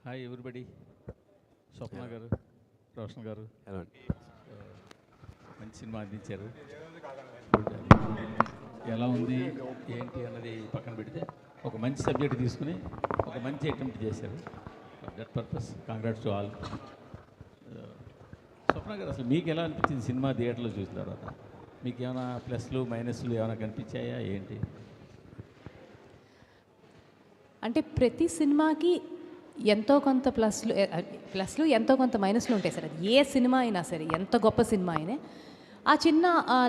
Hi everybody. స్వప్న గారు, రోషన్ గారు, hello అండి. మంచి సినిమా అందించారు. ఎలా ఉంది ఏంటి అన్నది పక్కన పెడితే ఒక మంచి సబ్జెక్ట్ తీసుకుని ఒక మంచి అటెంప్ట్ చేశారు. That purpose congrats to all. Swapna garu, అసలు మీకు ఎలా అనిపించింది సినిమా థియేటర్లో చూసిన తర్వాత? మీకు ఏమైనా ప్లస్లు మైనస్లు ఏమైనా కనిపించాయా ఏంటి? అంటే ప్రతి సినిమాకి ఎంతో కొంత ప్లస్లు ఎంతో కొంత మైనస్లు ఉంటాయి సార్. అది ఏ సినిమా అయినా సరే, ఎంత గొప్ప సినిమా అయినా ఆ చిన్న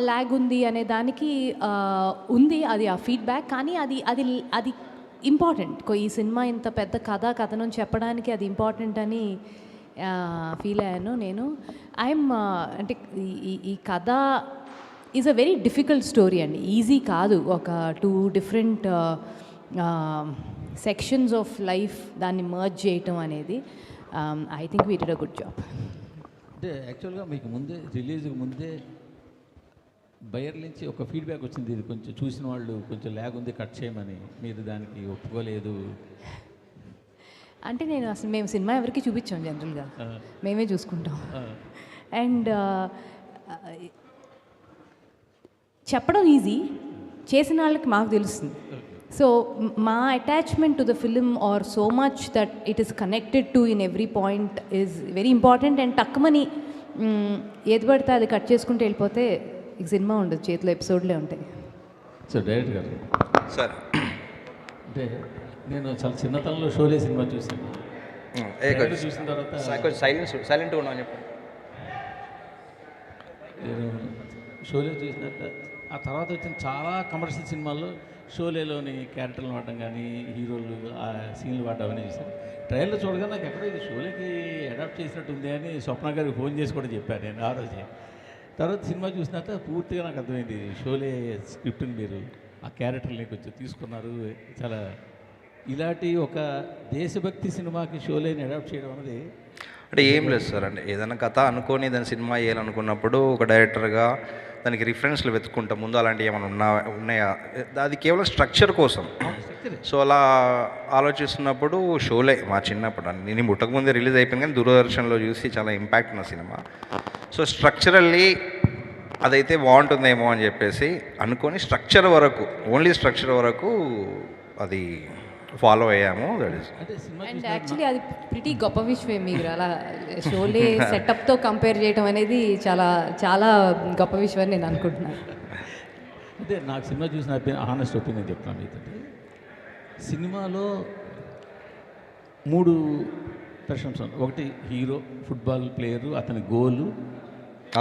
ల్యాగ్ ఉంది అనే దానికి ఉంది, అది ఆ ఫీడ్బ్యాక్. కానీ అది అది అది ఇంపార్టెంట్. ఈ సినిమా ఇంత పెద్ద కథనం చెప్పడానికి అది ఇంపార్టెంట్ అని ఫీల్ అయ్యాను నేను. ఐఎమ్ అంటే ఈ కథ is a very difficult story అండి. ఈజీ కాదు. ఒక 2 డిఫరెంట్ సెక్షన్స్ ఆఫ్ లైఫ్ దాన్ని మర్జ్ చేయటం అనేది. I think we did a good job. అంటే యాక్చువల్గా మీకు ముందే రిలీజ్కి ముందే బయర్ నుంచి ఒక ఫీడ్బ్యాక్ వచ్చింది, ఇది కొంచెం చూసిన వాళ్ళు కొంచెం ల్యాగ్ ఉంది, కట్ చేయమని. మీరు దానికి ఒప్పుకోలేదు. అంటే మేము సినిమా ఎవరికి చూపించాం, జనరల్గా మేమే చూసుకుంటాం. అండ్ చెప్పడం ఈజీ, చేసిన వాళ్ళకి మాకు తెలుస్తుంది. సో మా attachment to the film are so much that it is connected to in every point is very important. And తక్కువని ఏది పడితే అది కట్ చేసుకుంటూ వెళ్ళిపోతే ఈ సినిమా ఉండదు, చేతిలో ఎపిసోడ్లే ఉంటాయి. సో డైరెక్ట్ గారు సార్, అంటే నేను చాలా చిన్నతనంలో షోలే సినిమా చూసాను. చూసిన తర్వాత కొంచెం సైలెంట్గా ఉన్నాను చెప్పండి. నేను షోలే చూసినాక ఆ తర్వాత వచ్చిన చాలా కమర్షియల్ సినిమాల్లో షోలేలోని క్యారెక్టర్లు వాడడం కానీ, హీరోలు ఆ సీన్లు వాడడం అవన్నీ చూసాను. ట్రైలర్ చూడగా నాకు ఎక్కడో ఇది షోలేకి అడాప్ట్ చేసినట్టు ఉంది అని స్వప్న గారికి ఫోన్ చేసి కూడా చెప్పాను నేను ఆ రోజే. తర్వాత సినిమా చూసినాక పూర్తిగా నాకు అర్థమైంది, షోలే స్క్రిప్ట్ని మీరు ఆ క్యారెక్టర్ని కొంచెం తీసుకున్నారు. చాలా ఇలాంటి ఒక దేశభక్తి సినిమాకి షోలేని అడాప్ట్ చేయడం అనేది అంటే ఏం లేదు సార్. అంటే ఏదైనా కథ అనుకొని దాని సినిమా వేయాలనుకున్నప్పుడు ఒక డైరెక్టర్గా దానికి రిఫరెన్స్లు వెతుక్కుంటాం. ముందు అలాంటివి ఏమైనా ఉన్నాయా, అది కేవలం స్ట్రక్చర్ కోసం. సో అలా ఆలోచిస్తున్నప్పుడు షోలే మా చిన్నప్పుడు, నేను ముట్టకముందే రిలీజ్ అయిపోయింది కానీ దూరదర్శన్లో చూసి చాలా ఇంపాక్ట్ ఉన్న సినిమా. సో స్ట్రక్చరల్లీ అదైతే బాగుంటుందేమో అని చెప్పేసి అనుకొని స్ట్రక్చర్ వరకు, ఓన్లీ స్ట్రక్చర్ వరకు అది ఫాలో అయ్యాము. That is. అండ్ యాక్చువల్లీ అది ప్రిటీ గొప్ప విషయమే. మీరు అలా షోలే సెటప్తో కంపేర్ చేయడం అనేది చాలా చాలా గొప్ప విషయం అని నేను అనుకుంటున్నాను. అంటే నాకు సినిమా చూసిన హానెస్ట్ ఒపీనియన్ చెప్తాను మీతో. సినిమాలో 3 ప్రశంస. ఒకటి హీరో, ఫుట్బాల్ ప్లేయరు, అతని గోలు.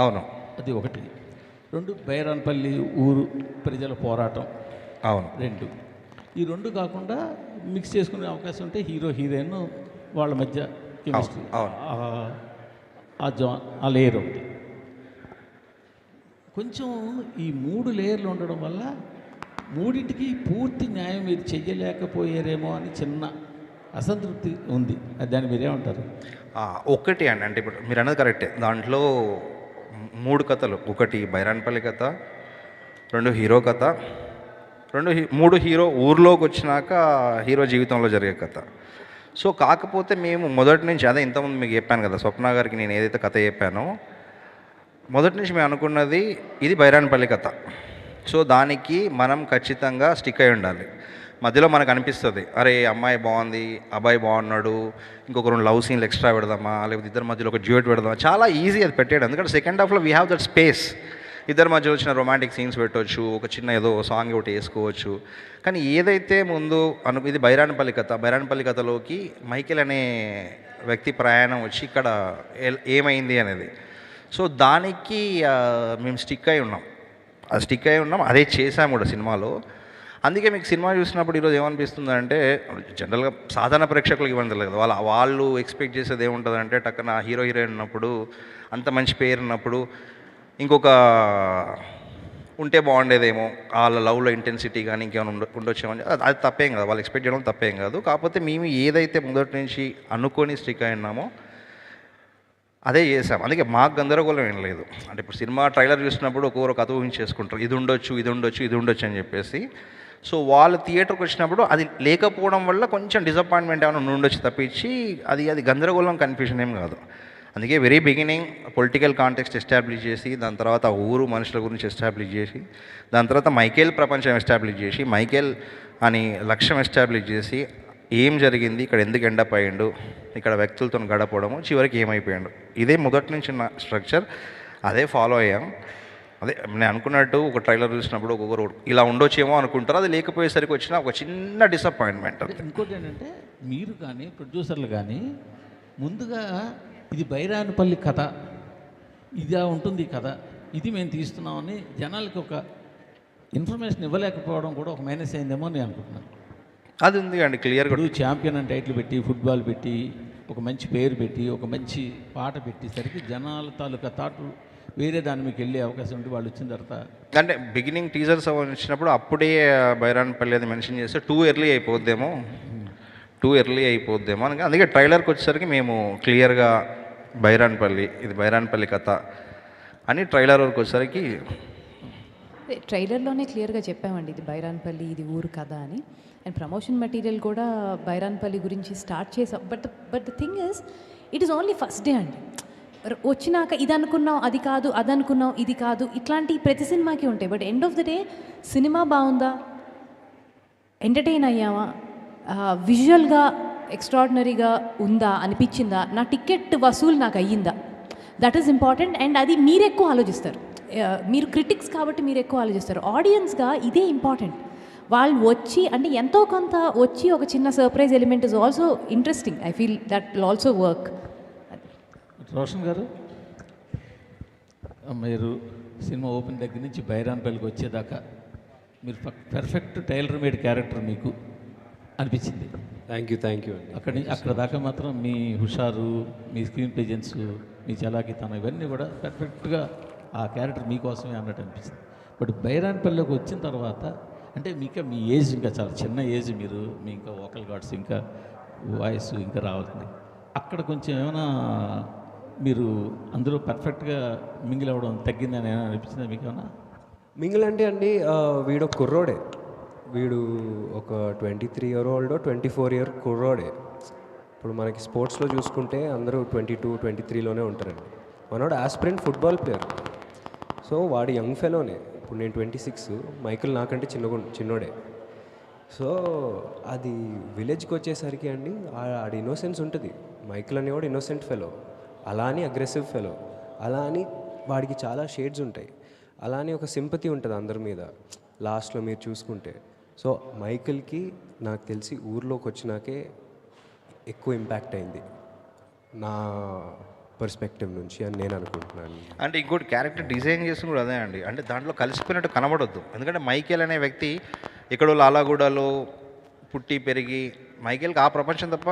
అవును, అది ఒకటి. 2 బైరాన్పల్లి ఊరు ప్రజల పోరాటం. అవును. 2 ఈ 2 కాకుండా మిక్స్ చేసుకునే అవకాశం ఉంటే హీరో హీరోయిన్ వాళ్ళ మధ్య కెమిస్ట్రీ, ఆ లేయర్ ఒకటి. కొంచెం ఈ 3 లేయర్లు ఉండడం వల్ల మూడింటికి పూర్తి న్యాయం మీరు చెయ్యలేకపోయారేమో అని చిన్న అసంతృప్తి ఉంది. దాన్ని మీరేమంటారు? ఒకటి అండి, అంటే ఇప్పుడు మీరు అన్నది కరెక్టే. దాంట్లో 3 కథలు. ఒకటి బైరాన్పల్లి కథ, 2 హీరో కథ, 3 హీరో ఊర్లోకి వచ్చినాక హీరో జీవితంలో జరిగే కథ. సో కాకపోతే మేము మొదటి నుంచి, అదే ఇంతకుముందు మీకు చెప్పాను కదా, స్వప్న గారికి నేను ఏదైతే కథ చెప్పానో మొదటి నుంచి మేము అనుకున్నది ఇది బైరాన్పల్లి కథ. సో దానికి మనం ఖచ్చితంగా స్టిక్ అయి ఉండాలి. మధ్యలో మనకు అనిపిస్తుంది, అరే అమ్మాయి బాగుంది, అబ్బాయి బాగున్నాడు, ఇంకొక 2 లవ్ సీన్లు ఎక్స్ట్రా పెడదామా, లేకపోతే ఇద్దరి మధ్యలో ఒక డ్యూయట్ పెడదామా. చాలా ఈజీ అది పెట్టేయడం. ఎందుకంటే సెకండ్ హాఫ్లో వీ హ్యావ్ దట్ స్పేస్. ఇద్దరి మధ్య వచ్చిన రొమాంటిక్ సీన్స్ పెట్టవచ్చు, ఒక చిన్న ఏదో సాంగ్ ఒకటి వేసుకోవచ్చు. కానీ ఏదైతే ముందు ఇది బైరాన్పల్లి కథ, బైరాన్పల్లి కథలోకి మైకేల్ అనే వ్యక్తి ప్రయాణం వచ్చి ఇక్కడ ఏమైంది అనేది. సో దానికి మేము స్టిక్ అయి ఉన్నాం, అదే చేసాము కూడా సినిమాలో. అందుకే మీకు సినిమా చూసినప్పుడు ఈరోజు ఏమనిపిస్తుంది అంటే, జనరల్గా సాధారణ ప్రేక్షకులకు ఇవ్వడం తెలియదు కదా, వాళ్ళు ఎక్స్పెక్ట్ చేసేది ఏముంటుంది అంటే, టక్కన హీరో హీరోయిన్ ఉన్నప్పుడు, అంత మంచి పేరు ఉన్నప్పుడు ఇంకొక ఉంటే బాగుండేదేమో, వాళ్ళ లవ్లో ఇంటెన్సిటీ కానీ ఇంకేమైనా ఉండొచ్చేమని. అది తప్పేం కాదు, వాళ్ళు ఎక్స్పెక్ట్ చేయడం తప్పేం కాదు. కాకపోతే మేము ఏదైతే మొదటి నుంచి అనుకొని స్టిక్ అయి ఉన్నామో అదే చేసాం. అందుకే మాకు గందరగోళం ఏం లేదు. అంటే ఇప్పుడు సినిమా ట్రైలర్ చూసినప్పుడు ఒక్కొక్కరు కథ ఊహించేసుకుంటారు, ఇది ఉండొచ్చు అని చెప్పేసి. సో వాళ్ళు థియేటర్కి వచ్చినప్పుడు అది లేకపోవడం వల్ల కొంచెం డిసప్పాయింట్మెంట్ ఏమైనా ఉండొచ్చు తప్పించి అది గందరగోళం కన్ఫ్యూజన్ ఏం కాదు. అందుకే very beginning political context establish చేసి, దాని తర్వాత ఊరు మనుషుల గురించి ఎస్టాబ్లిష్ చేసి, దాని తర్వాత మైకేల్ ప్రపంచం ఎస్టాబ్లిష్ చేసి, మైకేల్ అని లక్ష్యం ఎస్టాబ్లిష్ చేసి, ఏం జరిగింది ఇక్కడ, ఎందుకు ఎండప్ అయ్యిండు, ఇక్కడ వ్యక్తులతో గడపడము, చివరికి ఏమైపోయాడు, ఇదే మొదటి నుంచి ఉన్న స్ట్రక్చర్. అదే ఫాలో అయ్యాం. అదే నేను అనుకున్నట్టు ఒక ట్రైలర్ చూసినప్పుడు ఒక్కొక్కరు ఇలా ఉండొచ్చేమో అనుకుంటారు, అది లేకపోయేసరికి వచ్చిన ఒక చిన్న డిసప్పాయింట్మెంట్. ఇంకోటి ఏంటంటే మీరు కానీ ప్రొడ్యూసర్లు కానీ ముందుగా ఇది బైరానిపల్లి కథ, ఇదా ఉంటుంది కథ, ఇది మేము తీస్తున్నామని జనాలకి ఒక ఇన్ఫర్మేషన్ ఇవ్వలేకపోవడం కూడా ఒక మైనస్ అయిందేమో నేను అనుకుంటున్నాను. అది ఉంది అండి క్లియర్గా. ఇప్పుడు ఛాంపియన్ అని టైటిల్ పెట్టి, ఫుట్బాల్ పెట్టి, ఒక మంచి పేరు పెట్టి, ఒక మంచి పాట పెట్టేసరికి జనాల తాలూకా థాట్ వేరే దాని మీకు వెళ్ళే అవకాశం ఉంటే వాళ్ళు వచ్చిన తర్వాత అంటే బిగినింగ్ టీజర్స్ వచ్చినప్పుడు అప్పుడే బైరాన్పల్లి అది మెన్షన్ చేస్తే టూ ఎర్లీ అయిపోద్దేమో అని. అందుకే ట్రైలర్కి వచ్చేసరికి మేము క్లియర్గా బైరాన్పల్లి, ఇది బైరాన్పల్లి కథ అని ట్రైలర్ వరకు వచ్చేసరికి ట్రైలర్లోనే క్లియర్గా చెప్పామండి ఇది బైరాన్పల్లి, ఇది ఊరు కదా అని. అండ్ ప్రమోషన్ మెటీరియల్ కూడా బైరాన్పల్లి గురించి స్టార్ట్ చేసాం. But the thing is it is only first day అండి. వచ్చినాక ఇది అనుకున్నాం, అది కాదు, అది అనుకున్నాం, ఇది కాదు, ఇట్లాంటి ప్రతి సినిమాకి ఉంటాయి. But end of the day cinema బాగుందా, ఎంటర్టైన్ అయ్యామా, విజువల్గా ఎక్స్ట్రాడినరీగా ఉందా, అనిపించిందా, నా టికెట్ వసూలు నాకు అయ్యిందా, దట్ ఈస్ ఇంపార్టెంట్. అండ్ అది మీరు ఎక్కువ ఆలోచిస్తారు, మీరు క్రిటిక్స్ కాబట్టి మీరు ఎక్కువ ఆలోచిస్తారు. ఆడియన్స్గా ఇదే ఇంపార్టెంట్. వాళ్ళు వచ్చి అంటే ఎంతో కొంత వచ్చి ఒక చిన్న surprise element is also interesting. I feel that will also work. Roshan గారు, మీరు సినిమా ఓపెన్ దగ్గర నుంచి బైరాన్పల్లికి వచ్చేదాకా మీరు పర్ఫెక్ట్ టైలర్ మేడ్ క్యారెక్టర్ మీకు అనిపించింది. థ్యాంక్ యూ అండి. అక్కడ దాకా మాత్రం మీ హుషారు, మీ స్క్రీన్ ప్రెజెన్స్, మీ చలాకితనం ఇవన్నీ కూడా పర్ఫెక్ట్గా ఆ క్యారెక్టర్ మీకోసమే అన్నట్టు అనిపిస్తుంది. బట్ బైరాన్పల్లిలోకి వచ్చిన తర్వాత అంటే మీ ఏజ్ ఇంకా చాలా చిన్న ఏజ్, మీ ఇంకా వోకల్ గార్డ్స్ ఇంకా వాయిస్ ఇంకా రావాల్సింది. అక్కడ కొంచెం ఏమైనా మీరు అందులో పర్ఫెక్ట్గా మింగిల్ అవ్వడం తగ్గిందని ఏమైనా అనిపించిందా మీకు ఏమైనా? మింగిల్ అంటే అండి, వీడు ఒక కుర్రోడే, వీడు ఒక 23 year old 24 year కుర్రోడే. ఇప్పుడు మనకి స్పోర్ట్స్లో చూసుకుంటే అందరూ 22, 23లోనే ఉంటారండి. మనోడు ఆస్పిరెంట్ ఫుట్బాల్ ప్లేయర్. సో వాడు యంగ్ ఫెలోనే. ఇప్పుడు నేను 26, మైకిల్ నాకంటే చిన్నోడే. సో అది విలేజ్కి వచ్చేసరికి అండి ఆడి ఇన్నోసెన్స్ ఉంటుంది. మైకిల్ అనేవాడు ఇన్నోసెంట్ ఫెలో, అలా అని అగ్రెసివ్ ఫెలో, అలా అని వాడికి చాలా షేడ్స్ ఉంటాయి, అలా అని ఒక సింపతి ఉంటుంది అందరి మీద లాస్ట్లో మీరు చూసుకుంటే. సో మైకిల్కి నాకు తెలిసి ఊర్లోకి వచ్చినాకే ఎక్కువ ఇంపాక్ట్ అయింది నా పర్స్పెక్టివ్ నుంచి అని నేను అనుకుంటున్నాను. అంటే ఇంకోటి క్యారెక్టర్ డిజైన్ చేసి కూడా అదే అండి, అంటే దాంట్లో కలిసిపోయినట్టు కనబడొద్దు. ఎందుకంటే మైకేల్ అనే వ్యక్తి ఎక్కడో లాలాగూడలో పుట్టి పెరిగి, మైకేల్కి ఆ ప్రపంచం తప్ప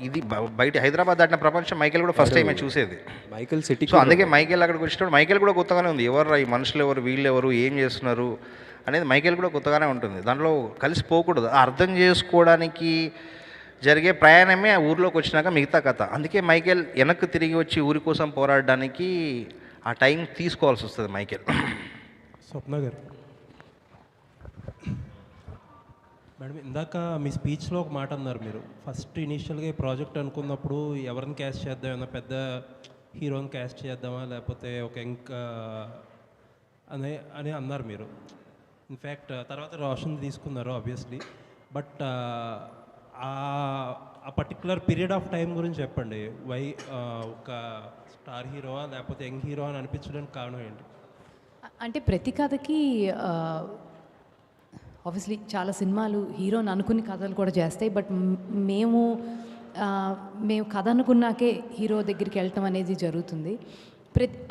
ఇది బయట హైదరాబాద్ దాటిన ప్రపంచం మైకేల్ కూడా ఫస్ట్ టైమే చూసేది. Michael city. సో అందుకే మైకేల్ అక్కడికి వచ్చినప్పుడు మైకేల్ కూడా కొత్తగానే ఉంది. ఎవరు ఈ మనుషులు, ఎవరు వీళ్ళు, ఎవరు ఏం చేస్తున్నారు అనేది మైకేల్ కూడా కొత్తగానే ఉంటుంది. దాంట్లో కలిసిపోకూడదు. అర్థం చేసుకోవడానికి జరిగే ప్రయాణమే ఆ ఊరిలోకి వచ్చినాక మిగతా కథ. అందుకే మైకేల్ వెనక్కి తిరిగి వచ్చి ఊరి కోసం పోరాడడానికి ఆ టైం తీసుకోవాల్సి వస్తుంది మైకేల్. స్వప్న గారు, మేడం ఇందాక మీ స్పీచ్లో ఒక మాట అన్నారు. మీరు ఫస్ట్ ఇనీషియల్గా ఈ ప్రాజెక్ట్ అనుకున్నప్పుడు ఎవరిని క్యాస్ట్ చేద్దాం, ఏమన్నా పెద్ద హీరోని క్యాస్ట్ చేద్దామా లేకపోతే ఒక ఇంకా అని అన్నారు మీరు. ఇన్ఫ్యాక్ట్ తర్వాత రోషన్ తీసుకున్నారు ఆబ్వియస్లీ. బట్ ఆ పర్టికులర్ పీరియడ్ ఆఫ్ టైం గురించి చెప్పండి. వై ఒక స్టార్ హీరోవా లేకపోతే యంగ్ హీరో అని అనిపించడానికి కారణం ఏంటి? అంటే ప్రతి కథకి ఆబ్వియస్లీ చాలా సినిమాలు హీరోని అనుకుని కథలు కూడా చేస్తాయి. బట్ మేము కథ అనుకున్నాకే హీరో దగ్గరికి వెళ్ళటం అనేది జరుగుతుంది.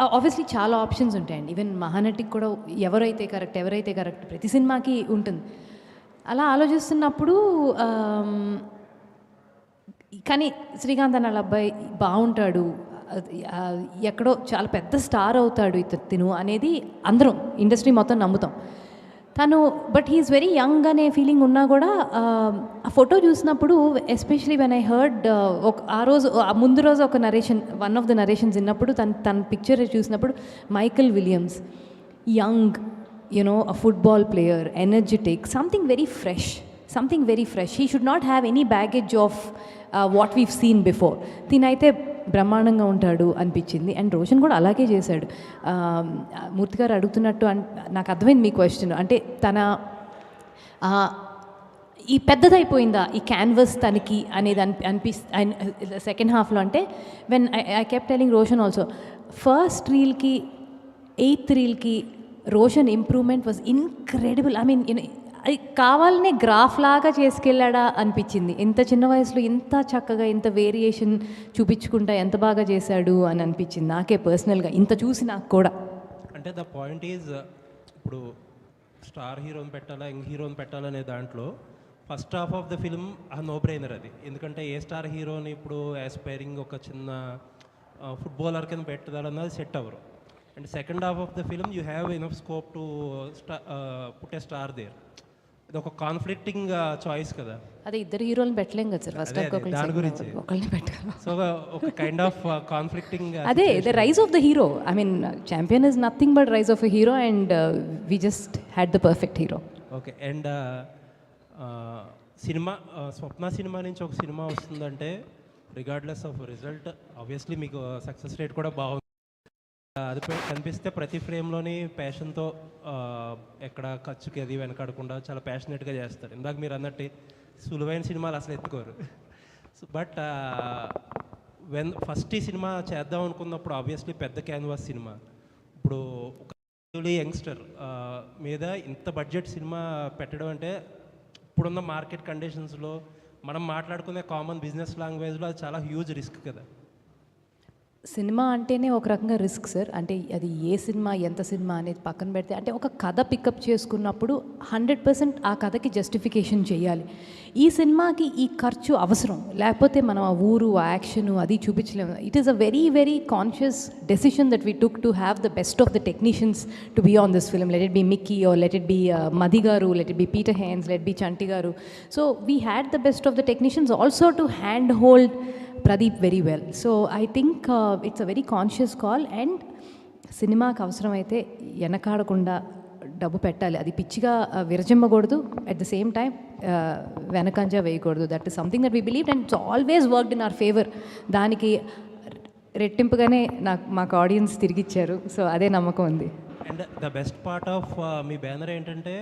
ఆబ్వియస్లీ చాలా ఆప్షన్స్ ఉంటాయండి. ఈవెన్ మహానటికి కూడా ఎవరైతే కరెక్ట్ ప్రతి సినిమాకి ఉంటుంది. అలా ఆలోచిస్తున్నప్పుడు కానీ శ్రీకాంత్ అన్న అబ్బాయి బాగుంటాడు, ఎక్కడో చాలా పెద్ద స్టార్ అవుతాడు తిను అనేది అందరం ఇండస్ట్రీ మొత్తం నమ్ముతాం. తను బట్ హీఈస్ వెరీ యంగ్ అనే ఫీలింగ్ ఉన్నా కూడా ఆ ఫోటో చూసినప్పుడు ఎస్పెషలీ వెన్ ఐ హర్డ్ ముందు రోజు ఒక narration, one of the narrations విన్నప్పుడు తన పిక్చర్ చూసినప్పుడు Michael Williams young a football player, energetic, something very fresh. He should not have any baggage of what we've seen before. తినైతే బ్రహ్మాండంగా ఉంటాడు అనిపించింది. And Roshan కూడా అలాగే చేశాడు. మూర్తి గారు అడుగుతున్నట్టు నాకు అర్థమైంది మీ క్వశ్చన్. అంటే తన ఈ పెద్దదైపోయిందా ఈ క్యాన్వస్ తనకి అనేది సెకండ్ హాఫ్లో. అంటే when I kept telling Roshan also, first రీల్కి 8th రీల్కి Roshan improvement was incredible. I mean అది కావాలనే గ్రాఫ్ లాగా చేసుకెళ్ళాడా అనిపించింది. ఇంత చిన్న వయసులో ఇంత చక్కగా ఇంత వేరియేషన్ చూపించుకుంటా ఎంత బాగా చేశాడు అని అనిపించింది నాకే పర్సనల్గా, ఇంత చూసి నాకు కూడా. అంటే ద పాయింట్ ఈజ్, ఇప్పుడు స్టార్ హీరోని పెట్టాలా యంగ్ హీరోని పెట్టాలనే దాంట్లో first half of the film ఆ నో బ్రెయినర్ అది. ఎందుకంటే ఏ స్టార్ హీరోని ఇప్పుడు యాస్పైరింగ్ ఒక చిన్న ఫుట్బాలర్ కింద పెట్టాలన్నది సెట్ అవ్వరు. And second half of the film you have enough scope to put a star there. ఇది ఒక కాన్ఫ్లిక్టింగ్ చాయిస్ కదా. అదే ఇద్దరు హీరోలను పెట్టలేం కదా సార్ ఫస్ట్ హాఫ్ దాని గురించి ఒకళ్ళని పెట్టాలి. సో ఒక కైండ్ ఆఫ్ కాన్ఫ్లిక్టింగ్. అదే the rise of the hero. I mean champion is nothing but rise of a hero and we just had the perfect hero. Okay. And cinema Swapna cinema నుంచి ఒక cinema వస్తుందంటే regardless of result obviously మీకు success rate కూడా బాగుంది. అది కనిపిస్తే ప్రతి ఫ్రేమ్లోని ప్యాషన్తో ఎక్కడ ఖర్చుకి అది వెనకాడకుండా చాలా ప్యాషనెట్గా చేస్తారు. ఇందాక మీరు అన్నట్టు సులువైన సినిమాలు అసలు ఎత్తుకోరు. బట్ ఫస్ట్ ఈ సినిమా చేద్దాం అనుకున్నప్పుడు ఆబ్వియస్లీ పెద్ద క్యాన్వాస్ సినిమా. ఇప్పుడు ఒక యంగ్స్టర్ మీద ఇంత బడ్జెట్ సినిమా పెట్టడం అంటే ఇప్పుడున్న మార్కెట్ కండిషన్స్లో మనం మాట్లాడుకునే కామన్ బిజినెస్ లాంగ్వేజ్లో అది చాలా హ్యూజ్ రిస్క్ కదా. సినిమా అంటేనే ఒక రకంగా రిస్క్ సార్. అంటే అది ఏ సినిమా ఎంత సినిమా అనేది పక్కన పెడితే, అంటే ఒక కథ పికప్ చేసుకున్నప్పుడు 100% ఆ కథకి జస్టిఫికేషన్ చేయాలి. ఈ సినిమాకి ఈ ఖర్చు అవసరం, లేకపోతే మనం ఆ ఊరు ఆ యాక్షన్ అది చూపించలేము. It is a very very conscious decision that we took to have the best of the technicians to be on this film. Let it be Mickey or let it be Madhi garu, let it be Peter Heins, let be Chanti garu. So we had the best of the technicians also to hand hold Pradeep very well. So I think it's a very conscious call, and సినిమాకి అవసరమైతే వెనకాడకుండా డబ్బు పెట్టాలి. అది పిచ్చిగా విరజిమ్మకూడదు, at the same time వెనకంజా వేయకూడదు. That is something that we believe and it's always worked in our favour. దానికి రెట్టింపుగానే మాకు audience తిరిగిచ్చారు. So అదే నమ్మకం ఉంది. And the best part of me banner ఏంటంటే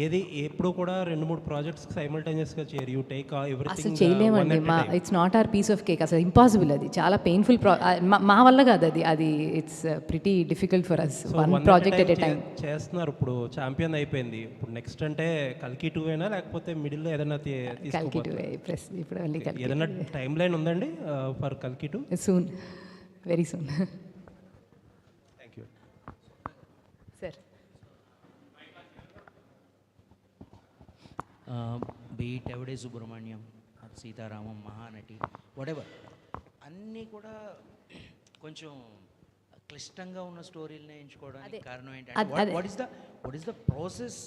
ఏది ఎప్పుడు కూడా 2-3 ప్రాజెక్ట్స్ సైమల్టేనియస్గా చేయరు. యూ టేక్ అసలు ఎవ్రీథింగ్. చేయలేమండి. It's not our piece of cake. అసలు ఇంపాసిబుల్. అది చాలా పెయిన్ఫుల్. మా వల్ల కాదు అది. It's pretty difficult for us. One project at a time చేస్తున్నారు. ఇప్పుడు ఛాంపియన్ అయిపోయింది. ఇప్పుడు నెక్స్ట్ అంటే కల్కి 2 అయినా లేకపోతే మిడిల్లో ఏదైనా కల్కి 2 ఇప్పుడు ఏదైనా టైం లైన్ ఉందండి ఫర్ కల్కి 2? Soon, very soon. Thank you sir. Beat Yevade Subrahmanyam, Sitaramam, Mahanati, whatever అన్నీ కూడా కొంచెం క్లిష్టంగా ఉన్న స్టోరీలనే ఎంచుకోవడానికి కారణం ఏంటంటే what is the process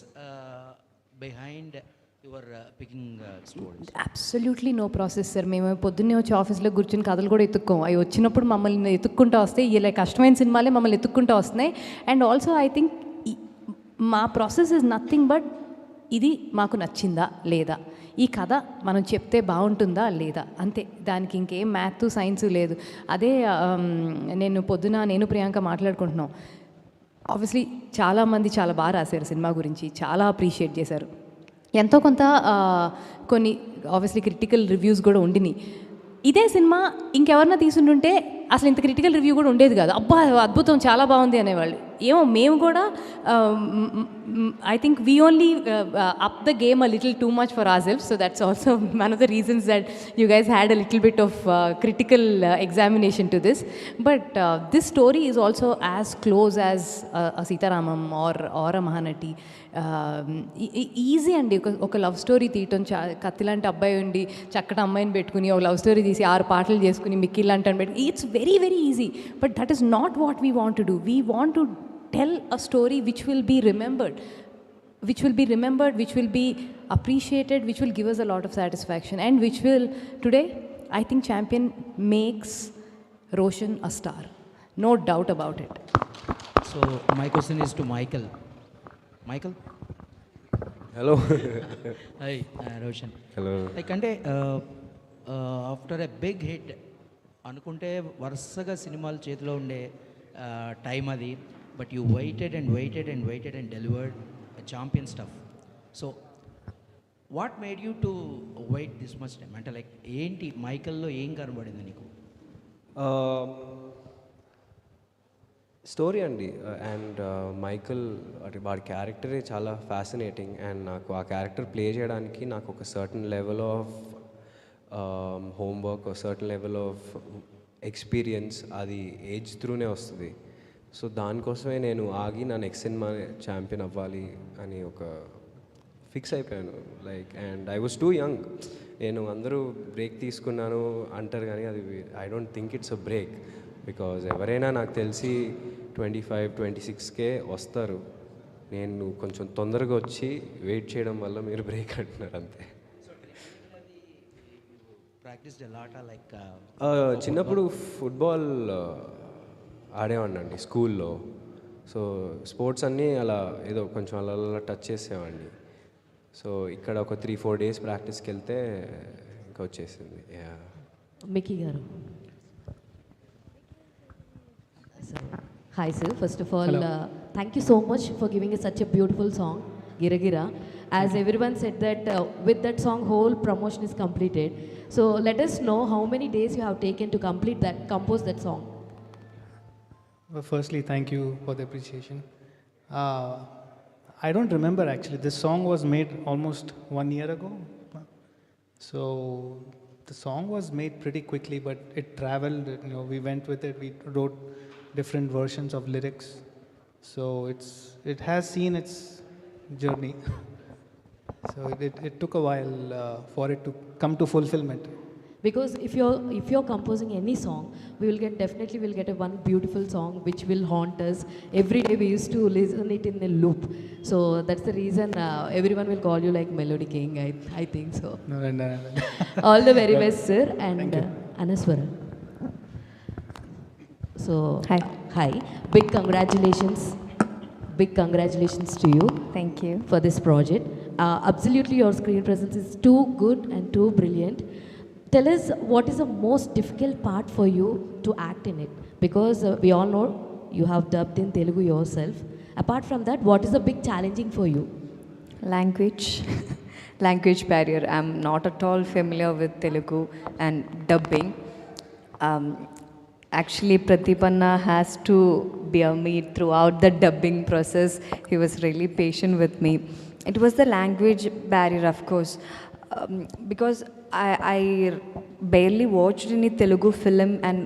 behind your picking stories? Absolutely no process sir. మేము పొద్దున్నే వచ్చి ఆఫీస్లో కూర్చొని కథలు కూడా ఎత్తుక్కోం. అవి వచ్చినప్పుడు మమ్మల్ని ఎత్తుక్కుంటూ వస్తాయి. ఇలా కష్టమైన సినిమాలే మమ్మల్ని ఎత్తుక్కుంటూ వస్తున్నాయి. అండ్ ఆల్సో ఐ థింక్ మా ప్రాసెస్ ఇస్ నథింగ్ బట్ ఇది మాకు నచ్చిందా లేదా, ఈ కథ మనం చెప్తే బాగుంటుందా లేదా, అంతే. దానికి ఇంకేం మ్యాథ్స్ సైన్స్ లేదు. అదే నేను ప్రియాంక మాట్లాడుకుంటున్నాం. ఆబ్వియస్లీ చాలామంది చాలా బాగా రాశారు సినిమా గురించి, చాలా అప్రిషియేట్ చేశారు. ఎంతో కొంత కొన్ని ఆబ్వియస్లీ క్రిటికల్ రివ్యూస్ కూడా ఉండినాయి. ఇదే సినిమా ఇంకెవరన్నా తీసుంటుంటే అసలు ఇంత క్రిటికల్ రివ్యూ కూడా ఉండేది కాదు. అబ్బా అద్భుతం, చాలా బాగుంది అనేవాళ్ళు. ఏమో మేము కూడా I think we only up the game a little too much for our self. So that's also one of the reasons that you guys had a little bit of critical examination to this. But this story is also as close as a Sitaramam or a Mahanati. Easy అండి ఒక love story తీయటం. కత్తి లాంటి అబ్బాయి ఉండి చక్కటి అమ్మాయిని పెట్టుకుని ఒక లవ్ స్టోరీ తీసి 6 పాటలు చేసుకుని మిక్కీ లాంటి అని పెట్టుకుని it's very very easy. But that is not what we want to do. We want to tell a story which will be remembered, which will be appreciated, which will give us a lot of satisfaction, and which will today I think Champion makes Roshan a star, no doubt about it. So my question is to Michael. Michael. Hello. Hi Roshan. Hello. Like అంటే after a big hit అనుకుంటే వరుసగా సినిమాలు చేతిలో ఉండే time అది, but you waited and waited and waited and delivered champion stuff. So what made you to wait this much time? అంటే like ఏంటి మైకల్లో ఏం కనబడింది నీకు? స్టోరీ అండి. అండ్ మైకల్ అంటే వాడి క్యారెక్టరే చాలా ఫ్యాసినేటింగ్. అండ్ నాకు ఆ క్యారెక్టర్ ప్లే చేయడానికి నాకు ఒక సర్టన్ లెవెల్ ఆఫ్ హోంవర్క్, ఒక సర్టన్ లెవెల్ ఆఫ్ ఎక్స్పీరియన్స్ అది ఏజ్ త్రూనే వస్తుంది. సో దానికోసమే నేను ఆగి నా నెక్స్ట్ సినిమా ఛాంపియన్ అవ్వాలి అని ఒక ఫిక్స్ అయిపోయాను. Like and I was two young. నేను అందరూ బ్రేక్ తీసుకున్నాను అంటారు కానీ అది I don't think it's a break. Because ఎవరైనా నాకు తెలిసి 25, 26కే వస్తారు. నేను కొంచెం తొందరగా వచ్చి వెయిట్ చేయడం వల్ల మీరు బ్రేక్ అంటున్నారు అంతే. చిన్నప్పుడు ఫుట్బాల్ ఆడేవాడిని స్కూల్లో. సో స్పోర్ట్స్ అన్నీ అలా ఏదో కొంచెం అలా టచ్ చేసేవాడిని. సో ఇక్కడ ఒక 3-4 డేస్ ప్రాక్టీస్కి వెళ్తే ఇంకా వచ్చేసింది. మిక్కీ గారు. Hi sir, first of all, thank you so much for giving us such a beautiful song, Gira Gira. As everyone said that with that song whole promotion is completed. So let us know how many days you have taken to compose that song. Well, firstly, thank you for the appreciation. I don't remember actually. This song was made almost 1 year ago. So the song was made pretty quickly, but it traveled. We went with it. We wrote different versions of lyrics. So it has seen its journey. So it took a while for it to come to fulfillment. Because if you're composing any song, we will get one beautiful song which will haunt us. Every day we used to listen it in a loop. So that's the reason everyone will call you like Melody King. I think so. No. All the very best, sir. And Anaswara. So hi. Big congratulations to you. Thank you. For this project. Absolutely, your screen presence is too good and too brilliant. Tell us what is the most difficult part for you to act in it, because we all know you have dubbed in Telugu yourself. Apart from that, what is the big challenging for you? Language barrier. I'm not at all familiar with Telugu and dubbing. Actually, Pratipanna has to bear me throughout the dubbing process. He was really patient with me. It was the language barrier, of course, because I barely watched any Telugu film, and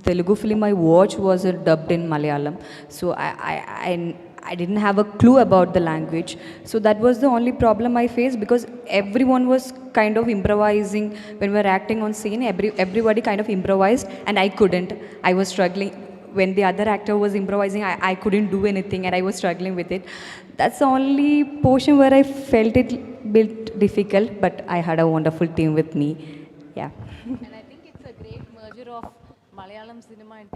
Telugu film I watched was dubbed in Malayalam. So I didn't have a clue about the language. So that was the only problem I faced, because everyone was kind of improvising when we were acting on scene. Everybody kind of improvised and I couldn't. I was struggling. When the other actor was improvising, I couldn't do anything and I was struggling with it. That's the only portion where I felt it bit difficult, but I had a wonderful team with me. Yeah. And I think it's a great merger of Malayalam cinema and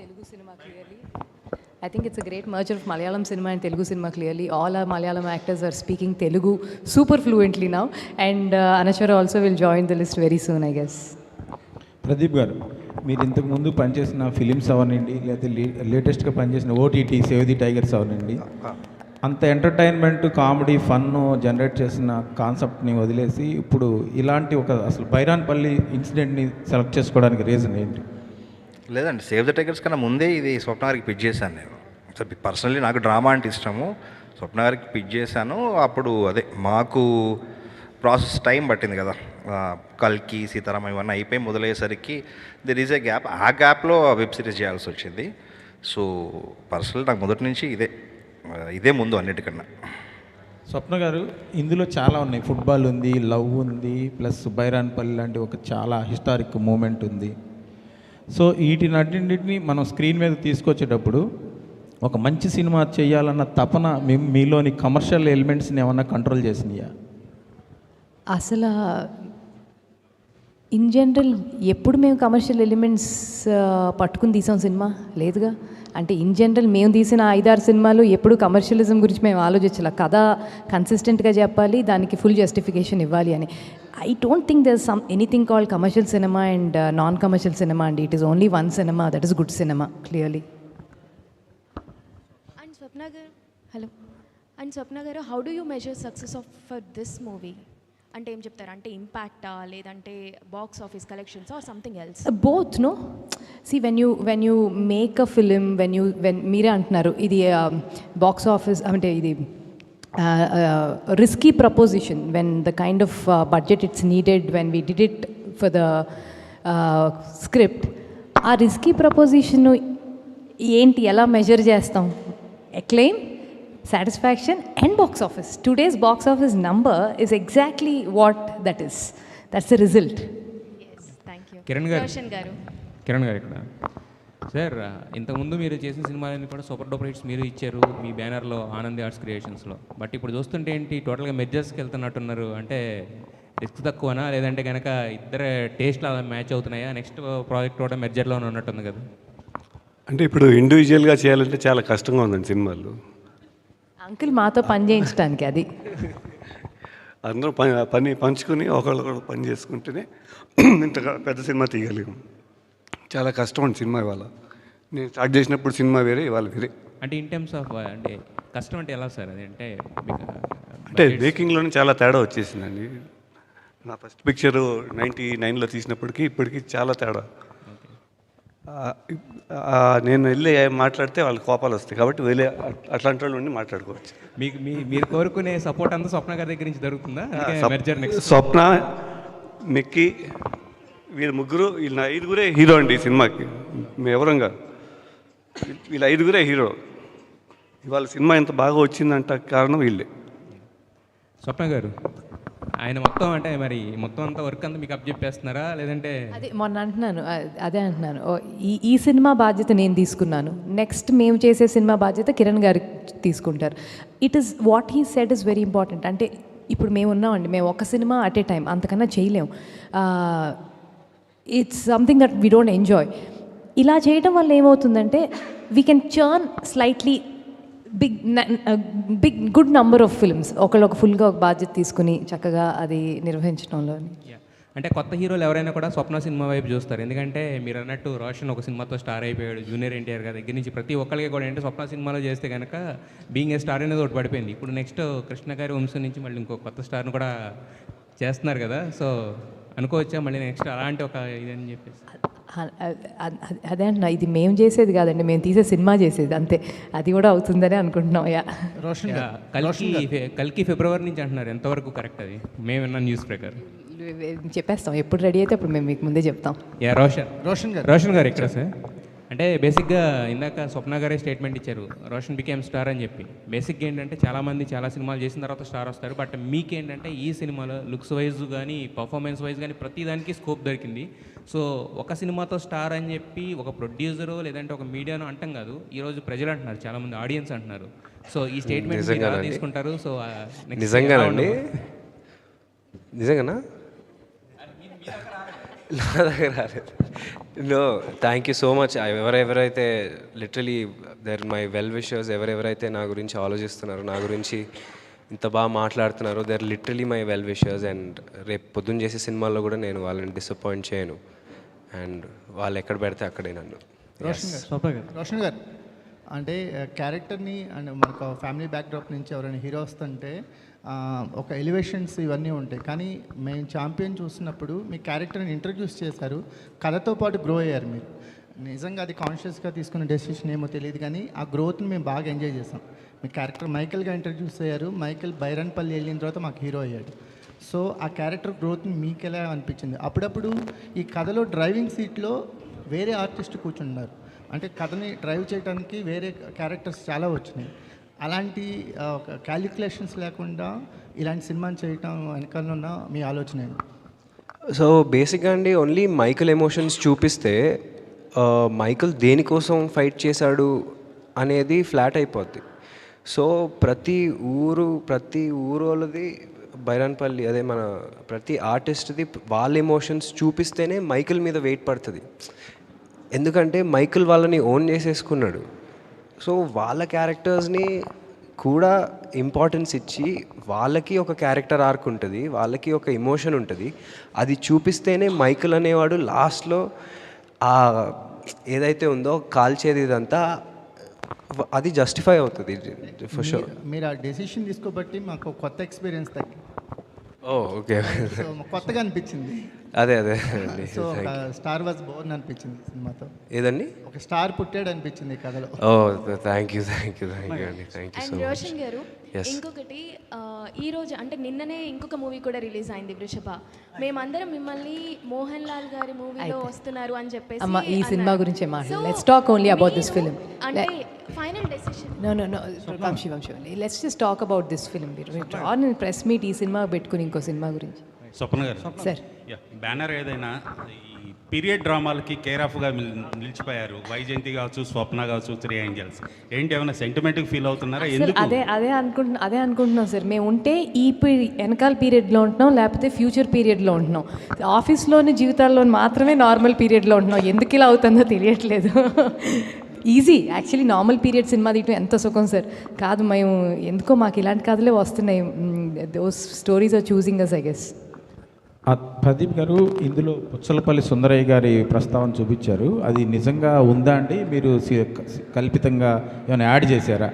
Telugu cinema clearly. All our Malayalam actors are speaking Telugu super fluently now. And Anashwara also will join the list very soon, I guess. Pradeep గారు, మీరు ఇంతకుముందు పనిచేసిన films అవనండి, లేకపోతే లేటెస్ట్గా పనిచేసిన OTT save the tigers అవనండి, అంత entertainment, comedy, fun generate చేసిన కాన్సెప్ట్ని వదిలేసి ఇప్పుడు ఇలాంటి ఒక అసలు బైరాన్పల్లి ఇన్సిడెంట్ని సెలెక్ట్ చేసుకోవడానికి రీజన్ ఏంటి? లేదండి, సేవ్ ద టైగర్స్ కన్నా ముందే ఇది స్వప్న గారికి పిచ్ చేశాను నేను. పర్సనలీ నాకు డ్రామా అంటే ఇష్టము. స్వప్న గారికి పిచ్ చేశాను. అప్పుడు అదే మాకు ప్రాసెస్ టైం పట్టింది కదా, కల్కి, సీతారామ ఇవన్నీ అయిపోయి మొదలయ్యేసరికి దెర్ ఈజ్ ఏ గ్యాప్. ఆ గ్యాప్లో వెబ్ సిరీస్ చేయాల్సి వచ్చింది. సో పర్సనల్ నాకు మొదటి నుంచి ఇదే ముందు అన్నిటికన్నా. స్వప్న గారు, ఇందులో చాలా ఉన్నాయి. ఫుట్బాల్ ఉంది, లవ్ ఉంది, ప్లస్ బైరాన్పల్లి లాంటి ఒక చాలా హిస్టారిక్ మూమెంట్ ఉంది. సో వీటినన్నింటినీ మనం స్క్రీన్ మీద తీసుకొచ్చేటప్పుడు ఒక మంచి సినిమా చేయాలన్న తపన మీలోని కమర్షియల్ ఎలిమెంట్స్ని ఏమన్నా కంట్రోల్ చేసినాయా? అసలు ఇన్ జనరల్ ఎప్పుడు మేము కమర్షియల్ ఎలిమెంట్స్ పట్టుకుని తీసాం సినిమా లేదుగా. అంటే ఇన్ జనరల్ మేము తీసిన 5-6 సినిమాలు ఎప్పుడు కమర్షియలిజం గురించి మేము ఆలోచించాలి. కథ కన్సిస్టెంట్గా చెప్పాలి, దానికి ఫుల్ జస్టిఫికేషన్ ఇవ్వాలి అని. I don't think there some anything called commercial cinema and non commercial cinema అండి. It is only one cinema, that is good cinema clearly. And Swapna garu, hello. And Swapna garu, how do you measure success of for this movie? అంటే ఏం చెప్తారు? అంటే ఇంపాక్టా, లేదంటే box office collections or something else? Both no. See when you make a film, మీరే అంటున్నారు ఇది box office అంటే ఇది risky proposition when the kind of budget it's needed when we did it for the script. ఆ risky preposition ఏంటి, ఎలా measure చేస్తాం? acclaim, satisfaction and box office. Today's box office number is exactly what that is. That's the result. Yes, thank you. Kiran గారు, రోషన్ గారు ఇక్కడ sir, ఇంతకుముందు మీరు చేసిన సినిమాలన్నీ కూడా సూపర్ డూపర్ హిట్స్ మీరు ఇచ్చారు మీ బ్యానర్లో ఆనంది ఆర్ట్స్ క్రియేషన్స్లో. బట్ ఇప్పుడు చూస్తుంటే ఏంటి, టోటల్గా మెర్జర్స్కి వెళ్తున్నట్టున్నారు. అంటే రిస్క్ తక్కువనా, లేదంటే కనుక ఇద్దరు టేస్ట్లు అలా మ్యాచ్ అవుతున్నాయా? నెక్స్ట్ ప్రాజెక్ట్ కూడా మెర్జర్లోనే ఉన్నట్టుంది కదా. అంటే ఇప్పుడు ఇండివిజువల్గా చేయాలంటే చాలా కష్టంగా ఉందండి సినిమాలు. అంకుల్ మాతో పని చేయించడానికి అది అందరూ పని పంచుకొని ఒకళ్ళు పని చేసుకుంటేనే ఇంత పెద్ద సినిమా తీయగలిగాం. చాలా కష్టం అండి సినిమా. ఇవాళ నేను స్టార్ట్ చేసినప్పుడు సినిమా వేరే, ఇవాళ వేరే. అంటే ఇన్ టర్మ్స్ ఆఫ్ అంటే కష్టం అంటే ఎలా సార్? అది అంటే మేకింగ్లోనే చాలా తేడా వచ్చేసిందండి. నా ఫస్ట్ పిక్చరు 99లో తీసినప్పటికీ ఇప్పటికీ చాలా తేడా. నేను వెళ్ళి మాట్లాడితే వాళ్ళ కోపాలు వస్తాయి, కాబట్టి వెళ్ళి అట్లాంటి వాళ్ళు ఉండి మాట్లాడుకోవచ్చు. మీకు మీరు కోరుకునే సపోర్ట్ అంతా స్వప్న గారి దగ్గర నుంచి దొరుకుతుందా? స్వప్న, మిక్కీ, వీళ్ళ ముగ్గురు, వీళ్ళ 5గురే హీరో అండి ఈ సినిమాకి. మేము ఎవరంగా వీళ్ళ 5గురే హీరో. ఇవాళ సినిమా ఎంత బాగా వచ్చిందంట కారణం వీళ్ళే. స్వప్న గారు, ఆయన మొత్తం అంటే మరి మొత్తం అంతా వర్క్ అంతా మీకు అప్పచెప్పేస్తున్నారా, లేదంటే? అదే మొన్న అంటున్నాను, అదే అంటున్నాను. ఈ సినిమా బాధ్యత నేను తీసుకున్నాను, నెక్స్ట్ మేము చేసే సినిమా బాధ్యత కిరణ్ గారు తీసుకుంటారు. It is what he said is very important. అంటే ఇప్పుడు మేము ఉన్నామండి, మేము ఒక సినిమా అట్ ఏ టైం, అంతకన్నా చేయలేము. It's something that we don't enjoy. ఇలా చేయడం వల్ల ఏమవుతుందంటే we can churn slightly big good number of films ఒకళ్ళొక ఫుల్గా ఒక బాధ్యత తీసుకుని చక్కగా అది నిర్వహించడంలో. అంటే కొత్త హీరోలు ఎవరైనా కూడా స్వప్న సినిమా వైపు చూస్తారు. ఎందుకంటే మీరు అన్నట్టు రోషన్ ఒక సినిమాతో స్టార్ అయిపోయాడు, జూనియర్ ఎన్టీఆర్ గారి దగ్గర నుంచి ప్రతి ఒక్కరికి కూడా ఏంటంటే స్వప్న సినిమాలో చేస్తే కనుక బీయింగ్ ఏ స్టార్ అనేది ఒకటి పడిపోయింది. ఇప్పుడు నెక్స్ట్ కృష్ణ గారి వంశం నుంచి మళ్ళీ ఇంకో కొత్త స్టార్ను కూడా చేస్తున్నారు కదా. సో అనుకోవచ్చా మళ్ళీ నెక్స్ట్ అలాంటి ఒక ఇదని చెప్పేసి? అదే అంటున్నా, ఇది మేము చేసేది కాదండి, మేము తీసే సినిమా చేసేది అంతే. అది కూడా అవుతుందని అనుకుంటున్నాం. కల్కి ఫిబ్రవరి నుంచి అంటున్నారు, ఎంతవరకు కరెక్ట్ అది? మేము విన్న న్యూస్ ప్రకారం చెప్పేస్తాం, ఎప్పుడు రెడీ అయితే అప్పుడు మేము మీకు ముందే చెప్తాం. రోషన్ గారు ఇక్కడ సార్, అంటే బేసిక్గా ఇందాక స్వప్న గారే స్టేట్మెంట్ ఇచ్చారు, రోషన్ బికేమ్ స్టార్ అని చెప్పి. బేసిక్గా ఏంటంటే చాలామంది చాలా సినిమాలు చేసిన తర్వాత స్టార్ వస్తారు, బట్ మీకేంటంటే ఈ సినిమాలో లుక్స్ వైజ్ కానీ పర్ఫార్మెన్స్ వైజ్ కానీ ప్రతి దానికి స్కోప్ దొరికింది. సో ఒక సినిమాతో స్టార్ అని చెప్పి ఒక ప్రొడ్యూసరు లేదంటే ఒక మీడియాను అంటాం కాదు, ఈరోజు ప్రజలు అంటున్నారు, చాలామంది ఆడియన్స్ అంటున్నారు. సో ఈ స్టేట్మెంట్ ఎలా తీసుకుంటారు? సో నిజంగానా నా దగ్గర రాలేదు. No, thank you so much. ఎవరెవరైతే literally they're my well wishers, ఎవరెవరైతే నా గురించి ఆలోచిస్తున్నారు, నా గురించి ఇంత బాగా మాట్లాడుతున్నారు, they're literally my well wishers. And రేపు పొద్దున్న చేసే సినిమాల్లో కూడా నేను వాళ్ళని డిసప్పాయింట్ చేయను. అండ్ వాళ్ళు ఎక్కడ పెడితే అక్కడే నన్ను. రోషన్ గారు, అంటే క్యారెక్టర్ని అండ్ మనకు ఫ్యామిలీ బ్యాక్డ్రాప్ నుంచి ఎవరైనా హీరో వస్తుంటే ఒక ఎలివేషన్స్ ఇవన్నీ ఉంటాయి, కానీ మేము ఛాంపియన్ చూసినప్పుడు మీ క్యారెక్టర్ని ఇంట్రడ్యూస్ చేశారు, కథతో పాటు గ్రో అయ్యారు మీరు. నిజంగా అది కాన్షియస్గా తీసుకున్న డెసిషన్ ఏమో తెలియదు, కానీ ఆ గ్రోత్ని మేము బాగా ఎంజాయ్ చేసాం. మీ క్యారెక్టర్ మైకేల్గా ఇంట్రడ్యూస్ అయ్యారు, మైకేల్ బైరన్పల్లి వెళ్ళిన తర్వాత మాకు హీరో అయ్యాడు. సో ఆ క్యారెక్టర్ గ్రోత్ని మీకు ఎలా అనిపించింది? అప్పుడప్పుడు ఈ కథలో డ్రైవింగ్ సీట్లో వేరే ఆర్టిస్ట్ కూర్చున్నారు, అంటే కథని డ్రైవ్ చేయడానికి వేరే క్యారెక్టర్స్ చాలా వచ్చినాయి. అలాంటి క్యాలిక్యులేషన్స్ లేకుండా ఇలాంటి సినిమాని చేయటం వెనకాల ఉన్న మీ ఆలోచన ఏంటి? సో బేసిక్గా అండి, ఓన్లీ మైకేల్ ఎమోషన్స్ చూపిస్తే మైకేల్ దేనికోసం ఫైట్ చేశాడు అనేది ఫ్లాట్ అయిపోద్ది. సో ప్రతి ఊరు వాళ్ళది బైరాన్పల్లి అదే మన ప్రతి ఆర్టిస్ట్ది వాళ్ళ ఎమోషన్స్ చూపిస్తేనే మైకిల్ మీద వెయిట్ పడుతుంది. ఎందుకంటే మైకిల్ వాళ్ళని ఓన్ చేసేసుకున్నాడు. సో వాళ్ళ క్యారెక్టర్స్ని కూడా ఇంపార్టెన్స్ ఇచ్చి వాళ్ళకి ఒక క్యారెక్టర్ ఆర్క్ ఉంటుంది, వాళ్ళకి ఒక ఎమోషన్ ఉంటుంది. అది చూపిస్తేనే మైకిల్ అనేవాడు లాస్ట్లో ఏదైతే ఉందో కాల్చేది ఇదంతా అది జస్టిఫై అవుతుంది ఫర్ షూర్. మీరు ఆ డెసిషన్ తీసుకోబట్టి మాకు కొత్త ఎక్స్పీరియన్స్ తగ్గి ఓకే కొత్తగా అనిపించింది. అదే సో స్టార్ వాజ్ బోర్న్ అనిపించింది సినిమాతో. ఏదండి? ఒక స్టార్ పుట్టాడు అనిపించింది ఈ కథలో. థ్యాంక్ యూ అండి, thank you so much. Roshan గారు, ఇంకొకటి ఈ రోజు అంటే నిన్ననే ఇంకొక మూవీ కూడా రిలీజ్ అయింది వృషభ. మేమందరం మిమ్మల్ని మోహన్ లాల్ గారి మూవీలో వస్తున్నారు అని చెప్పేసి అమ్మ ఈ సినిమా గురించే మాట్లాడు. Let's talk only about this film. అంటే final decision no Vamshi let's just talk about this film. On press meet ఈ సినిమా పెట్టుకుని ఇంకో సినిమా గురించి. స్వప్న గారు సార్, బ్యానర్ ఏదైనా ఈ పీరియడ్ డ్రామాలకి కేర్ ఆఫ్గా నిలిచిపోయారు. వైజయంతి కావచ్చు, స్వప్న కావచ్చు, 3 ఏంజల్స్. ఏంటి ఏమైనా సెంటిమెంట్కి ఫీల్ అవుతున్నారా? ఎందుకు? అదే అనుకుంటున్నాం సార్. మేము ఉంటే ఈ వెనకాల పీరియడ్లో ఉంటున్నాం, లేకపోతే ఫ్యూచర్ పీరియడ్లో ఉంటున్నాం. ఆఫీస్లోని జీవితాల్లో మాత్రమే నార్మల్ పీరియడ్లో ఉంటున్నాం. ఎందుకు ఇలా అవుతుందో తెలియట్లేదు. Easy actually normal period cinema తీయటం ఎంత సుఖం సార్. కాదు, మేము ఎందుకో మాకు ఇలాంటి కథలే వస్తున్నాయి. Those stories are choosing us I guess. Pradeep గారు, ఇందులో పుచ్చలపల్లి సుందరయ్య గారి ప్రస్తావన చూపించారు. అది నిజంగా ఉందా అండి? మీరు కల్పితంగా ఏమైనా యాడ్ చేశారా?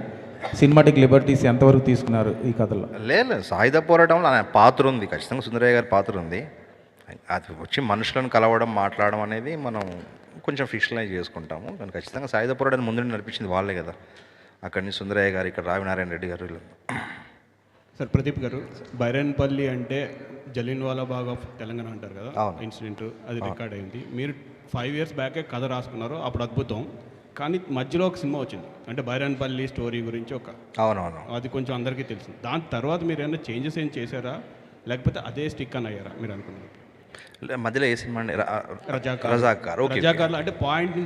సినిమాటిక్ లిబర్టీస్ ఎంతవరకు తీసుకున్నారు ఈ కథలో? లేదు, సాయుధ పోరాటంలో ఆయన పాత్ర ఉంది, ఖచ్చితంగా సుందరయ్య గారి పాత్ర ఉంది. అది వచ్చి మనుషులను కలవడం, మాట్లాడడం అనేది మనం కొంచెం ఫిక్షనలైజ్ చేసుకుంటాము. కానీ ఖచ్చితంగా సాయుధ పోరాటాన్ని ముందు నడిపించింది వాళ్ళే కదా. అక్కడి నుంచి సుందరయ్య గారు, ఇక్కడ రావినారాయణ రెడ్డి గారు. సార్ ప్రదీప్ గారు, బైరాన్పల్లి అంటే జలియన్వాలా బాగ్ ఆఫ్ తెలంగాణ అంటారు కదా ఇన్సిడెంట్, అది రికార్డ్ అయింది. మీరు 5 years బ్యాకే కథ రాసుకున్నారు, అప్పుడు అద్భుతం. కానీ మధ్యలో ఒక సినిమా వచ్చింది, అంటే బైరాన్పల్లి స్టోరీ గురించి ఒక అవునవును, అది కొంచెం అందరికీ తెలుసు. దాని తర్వాత మీరు ఏమైనా చేంజెస్ ఏం చేశారా, లేకపోతే అదే స్టిక్ అని అయ్యారా మీరు అనుకున్నారు? మధ్యలో ఏ సినిమా అండి? రజాకార్ అంటే పాయింట్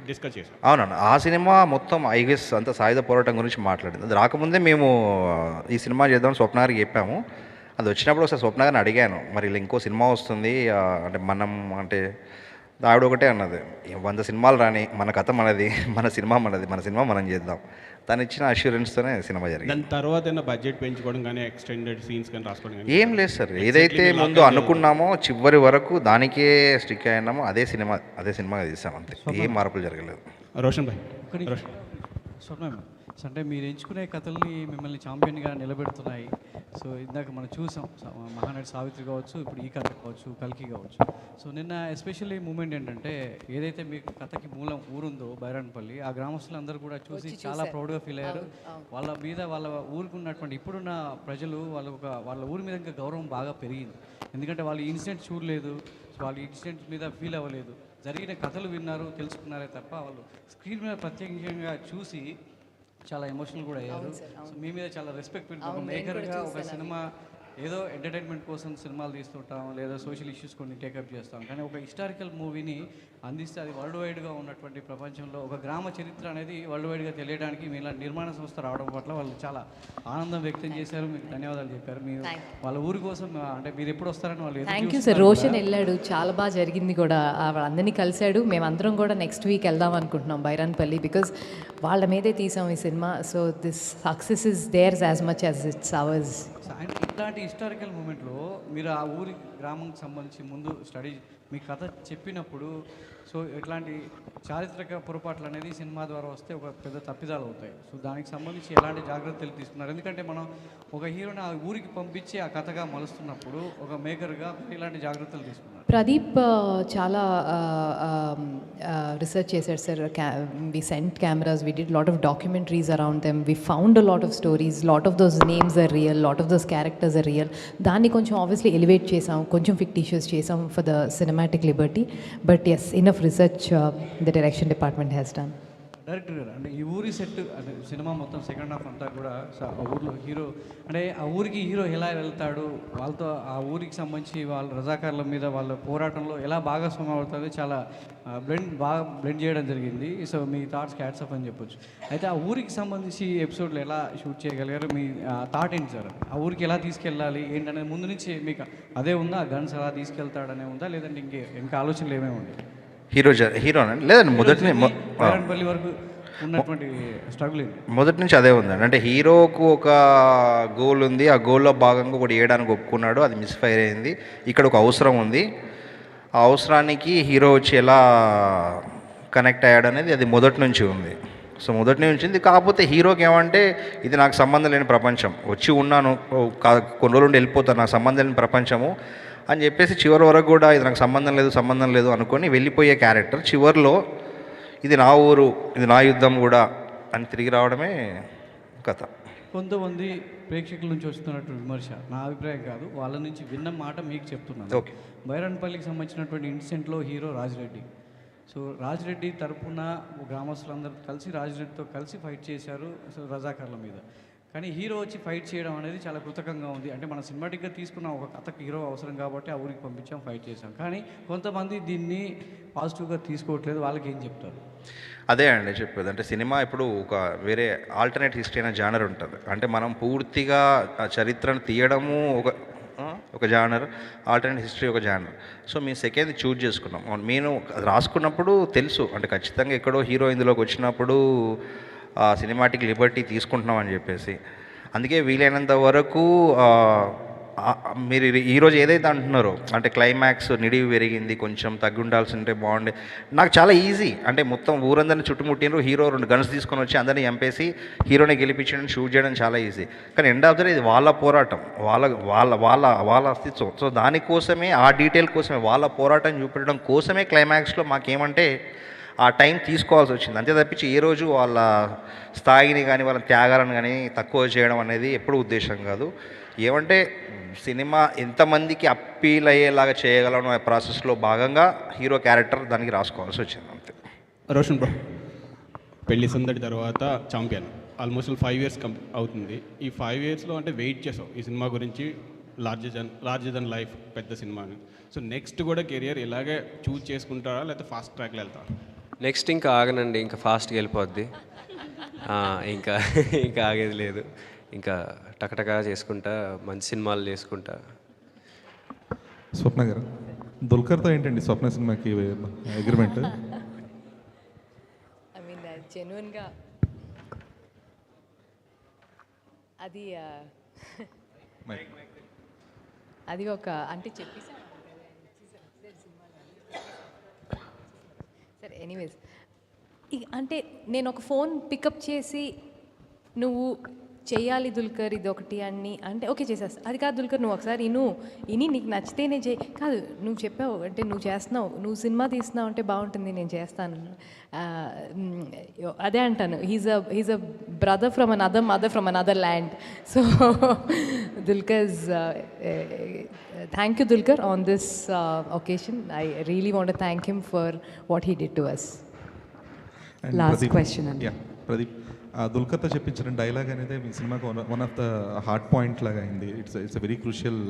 డిస్కస్ చేశాం. అవునవును, ఆ సినిమా మొత్తం ఐగెస్ అంతా సాయుధ పోరాటం గురించి మాట్లాడింది. అది రాకముందే మేము ఈ సినిమా చేద్దామని స్వప్న గారికి చెప్పాము. అది వచ్చినప్పుడు ఒకసారి స్వప్న గారిని అడిగాను, మరి ఇలా ఇంకో సినిమా వస్తుంది అంటే మనం అంటే ఆవిడ ఒకటే అన్నది, 100 సినిమాలు రాని, మన కథ మనది, మన సినిమా మనం చేద్దాం. తను ఇచ్చిన అష్యూరెన్స్తోనే సినిమా జరిగింది. దాని తర్వాత బడ్జెట్ పెంచుకోవడం కానీ ఎక్స్టెండెడ్ సీన్స్ కానీ రాసుకోవడం కానీ ఏం లేదు సార్. ఏదైతే ముందు అనుకున్నామో చివరి వరకు దానికే స్టిక్ అయినామో అదే సినిమా తీసాం, అంతే. ఏం మార్పులు జరగలేదు. రోషన్ భాయ్, అంటే మీరు ఎంచుకునే కథల్ని మిమ్మల్ని ఛాంపియన్గా నిలబెడుతున్నాయి. సో ఇందాక మనం చూసాం, మహానటి సావిత్రి కావచ్చు, ఇప్పుడు ఈ కథ కావచ్చు, కల్కి కావచ్చు. సో నిన్న ఎస్పెషల్లీ మూమెంట్ ఏంటంటే, ఏదైతే మీకు కథకి మూలం ఊరుందో బైరాన్పల్లి, ఆ గ్రామస్తులందరూ కూడా చూసి చాలా ప్రౌడ్గా ఫీల్ అయ్యారు. వాళ్ళ మీద వాళ్ళ ఊరికి ఉన్నటువంటి ఇప్పుడున్న ప్రజలు వాళ్ళ ఊరి మీద ఇంకా గౌరవం బాగా పెరిగింది. ఎందుకంటే వాళ్ళు ఇన్సిడెంట్ చూడలేదు, వాళ్ళు ఇన్సిడెంట్ మీద ఫీల్ అవ్వలేదు, జరిగిన కథలు విన్నారు, తెలుసుకున్నారే తప్ప వాళ్ళు స్క్రీన్ మీద ప్రత్యేకంగా చూసి చాలా ఎమోషనల్ కూడా అయ్యారు. సో మీ మీద చాలా రెస్పెక్ట్ పెట్టుకుంటాం. మేకర్గా ఒక సినిమా ఏదో ఎంటర్టైన్మెంట్ కోసం సినిమాలు తీస్తుంటాం, లేదా సోషల్ ఇష్యూస్ కొన్ని టేకప్ చేస్తాం. కానీ ఒక హిస్టారికల్ మూవీని అందిస్తే అది వరల్డ్ వైడ్గా ఉన్నటువంటి ప్రపంచంలో ఒక గ్రామ చరిత్ర అనేది వరల్డ్ వైడ్గా తెలియడానికి మీ ఇలా నిర్మాణ సంస్థ రావడం పట్ల వాళ్ళు చాలా ఆనందం వ్యక్తం చేశారు. మీకు ధన్యవాదాలు చెప్పారు. మీరు వాళ్ళ ఊరి కోసం అంటే మీరు ఎప్పుడు వస్తారని వాళ్ళు. Thank you sir. రోషన్ వెళ్ళాడు, చాలా బాగా జరిగింది కూడా, వాళ్ళందరినీ కలిశాడు. మేమందరం కూడా నెక్స్ట్ వీక్ వెళ్దాం అనుకుంటున్నాం బైరాన్పల్లి, బికాజ్ వాళ్ళ మీదే తీసాం ఈ cinema. So this success is there's as much as it's hours. And ఇట్లాంటి హిస్టారికల్ మూమెంట్లో మీరు ఆ ఊరి గ్రామంకి సంబంధించి ముందు స్టడీ మీ కథ చెప్పినప్పుడు, సో ఇట్లాంటి చారిత్రక పొరపాట్లు అనేది సినిమా ద్వారా వస్తే ఒక పెద్ద తప్పిదాలు అవుతాయి. సో దానికి సంబంధించి ఎలాంటి జాగ్రత్తలు తీసుకున్నారు? ఎందుకంటే మనం ఒక హీరోని ఆ ఊరికి పంపించి ఆ కథగా మలుస్తున్నప్పుడు ఒక మేకర్గా ఇలాంటి జాగ్రత్తలు తీసుకున్నారు. ప్రదీప్ చాలా రీసెర్చ్ చేశాడు sir. We sent cameras, we did lot of documentaries around them, we found a lot of stories, lot of those names are real, lot of those characters are real. దాన్ని కొంచెం ఆబ్వియస్లీ ఎలివేట్ చేసాం, కొంచెం fictitious చేసాం for the cinematic liberty. But yes, enough research the direction department has done. Director గారు అంటే ఈ ఊరి set అంటే సినిమా మొత్తం సెకండ్ హాఫ్ అంతా కూడా ఆ ఊర్లో హీరో అంటే ఆ ఊరికి హీరో ఎలా వెళ్తాడు, వాళ్ళతో ఆ ఊరికి సంబంధించి వాళ్ళ రజాకారుల మీద వాళ్ళ పోరాటంలో ఎలా భాగస్వామ్యం అవుతుంది చాలా బాగా బ్లెండ్ చేయడం జరిగింది. సో మీ థాట్స్ క్యాట్స్ అప్ అని చెప్పొచ్చు. అయితే ఆ ఊరికి సంబంధించి ఎపిసోడ్లు ఎలా షూట్ చేయగలిగారు, మీ థాట్ ఏంటి సార్? ఆ ఊరికి ఎలా తీసుకెళ్ళాలి ఏంటనేది ముందు నుంచి మీకు అదే ఉందా, ఆ గన్స్ ఎలా తీసుకెళ్తాడనే ఉందా, లేదంటే ఇంకా ఆలోచనలు ఏమేమి ఉన్నాయి? హీరోనండి లేదండి బైరాన్పల్లి వరకు ఉన్నటువంటి స్ట్రగుల్ ఏంటి? మొదటి నుంచి అదే ఉందండి. అంటే హీరోకు ఒక గోల్ ఉంది, ఆ గోల్లో భాగంగా ఒకటి వేయడానికి ఒప్పుకున్నాడు, అది మిస్ఫైర్ అయింది. ఇక్కడ ఒక అవసరం ఉంది, ఆ అవసరానికి హీరో వచ్చి ఎలా కనెక్ట్ అయ్యాడు అనేది అది మొదటి నుంచి ఉంది. సో మొదటి నుంచి ఉంది. కాకపోతే హీరోకి ఏమంటే ఇది నాకు సంబంధం లేని ప్రపంచం, వచ్చి ఉన్నాను కొన్ని రోజులు ఉండి వెళ్ళిపోతాను, నాకు సంబంధం లేని ప్రపంచము అని చెప్పేసి చివరి వరకు కూడా ఇది నాకు సంబంధం లేదు అనుకొని వెళ్ళిపోయే క్యారెక్టర్ చివరిలో ఇది నా ఊరు, ఇది నా యుద్ధం కూడా అని తిరిగి రావడమే కథ. కొంతమంది ప్రేక్షకుల నుంచి వస్తున్నటువంటి విమర్శ, నా అభిప్రాయం కాదు, వాళ్ళ నుంచి విన్న మాట మీకు చెప్తున్నాను. బైరాన్పల్లికి సంబంధించినటువంటి ఇన్సిడెంట్లో హీరో రాజిరెడ్డి. సో రాజిరెడ్డి తరపున గ్రామస్తులందరూ కలిసి రాజిరెడ్డితో కలిసి ఫైట్ చేశారు రజాకార్ల మీద. కానీ హీరో వచ్చి ఫైట్ చేయడం అనేది చాలా కృతకంగా ఉంది. అంటే మన సినిమాటిక్గా తీసుకున్న ఒక కథకు హీరో అవసరం కాబట్టి ఆ ఊరికి పంపించాం, ఫైట్ చేసాం. కానీ కొంతమంది దీన్ని పాజిటివ్గా తీసుకోవట్లేదు, వాళ్ళకి ఏం చెప్తారు? అదే అండి చెప్పేది. అంటే సినిమా ఇప్పుడు ఒక వేరే ఆల్టర్నేట్ హిస్టరీ అనే జానర్ ఉంటుంది. అంటే మనం పూర్తిగా ఆ చరిత్రను తీయడము ఒక జానర్, ఆల్టర్నేట్ హిస్టరీ ఒక జానర్. సో మేము సెకండ్ చూజ్ చేసుకున్నాం. నేను రాసుకున్నప్పుడు తెలుసు అంటే ఖచ్చితంగా ఎక్కడో హీరో ఇందులోకి వచ్చినప్పుడు సినిమాటిక్ లిబర్టీ తీసుకుంటున్నాం అని చెప్పేసి. అందుకే వీలైనంత వరకు మీరు ఈరోజు ఏదైతే అంటున్నారో అంటే క్లైమాక్స్ నిడివి పెరిగింది, కొంచెం తగ్గి ఉండాల్సి ఉంటే బాగుండే, నాకు చాలా ఈజీ. అంటే మొత్తం ఊరందరిని చుట్టుముట్టినరు, హీరో 2 గన్స్ తీసుకొని వచ్చి అందరినీ చంపేసి హీరోని గెలిపించడం, షూట్ చేయడం చాలా ఈజీ. కానీ ఎండ్ ఆఫ్ ద డే ఇది వాళ్ళ పోరాటం, వాళ్ళ అస్తిత్వం. సో దానికోసమే, ఆ డీటెయిల్ కోసమే, వాళ్ళ పోరాటం చూపెట్టడం కోసమే క్లైమాక్స్లో మాకేమంటే ఆ టైం తీసుకోవాల్సి వచ్చింది. అంతే తప్పించి ఏ రోజు వాళ్ళ స్థాయిని కానీ వాళ్ళ త్యాగాలను కానీ తక్కువ చేయడం అనేది ఎప్పుడూ ఉద్దేశం కాదు. ఏమంటే సినిమా ఎంతమందికి అప్పీల్ అయ్యేలాగా చేయగలను అనే ప్రాసెస్లో భాగంగా హీరో క్యారెక్టర్ దానికి రాసుకోవాల్సి వచ్చింది అంతే. రోషన్ బ్రో, పెళ్లి సందడి తర్వాత ఛాంపియన్ ఆల్మోస్ట్ 5 years అవుతుంది. ఈ 5 yearsలో అంటే వెయిట్ చేసావు ఈ సినిమా గురించి, లార్జర్ దెన్ లైఫ్ పెద్ద సినిమాని. సో నెక్స్ట్ కూడా కెరియర్ ఇలాగే చూజ్ చేసుకుంటారా లేకపోతే ఫాస్ట్ ట్రాక్లో వెళ్తారా? నెక్స్ట్ ఇంకా ఆగనండి, ఇంకా ఫాస్ట్గా వెళ్ళిపోద్ది. ఇంకా ఆగేది లేదు, ఇంకా టకటకా చేసుకుంటా, మంచి సినిమాలు చేసుకుంటా. స్వప్న గారు, దుల్కర్తో ఏంటండి స్వప్న సినిమాకి అగ్రిమెంట్? ఐ మీన్ జెన్యున్గా అది ఒక అంటే చెప్పేసి సరే ఎనీవేస్ అంటే నేను ఒక ఫోన్ పికప్ చేసి నువ్వు చెయ్యాలి దుల్కర్ ఇది ఒకటి అని అంటే ఓకే చేసేస్తా. అది కాదు దుల్కర్, నువ్వు ఒకసారి ఇని నీకు నచ్చితేనే చేయి. కాదు నువ్వు చెప్పావు అంటే నువ్వు చేస్తున్నావు, నువ్వు సినిమా తీస్తున్నావు అంటే బాగుంటుంది, నేను చేస్తాను. అదే అంటాను, he's a brother from another mother from another land. So Dulquer's thank you Dulquer on this occasion. I really want to thank him for what he did to us. Last question అండి. ప్రదీప్, దుల్కర్తో చెప్పించిన డైలాగ్ అనేది మీ సినిమాకు one of the heart point లాగా అయింది. It's a very crucial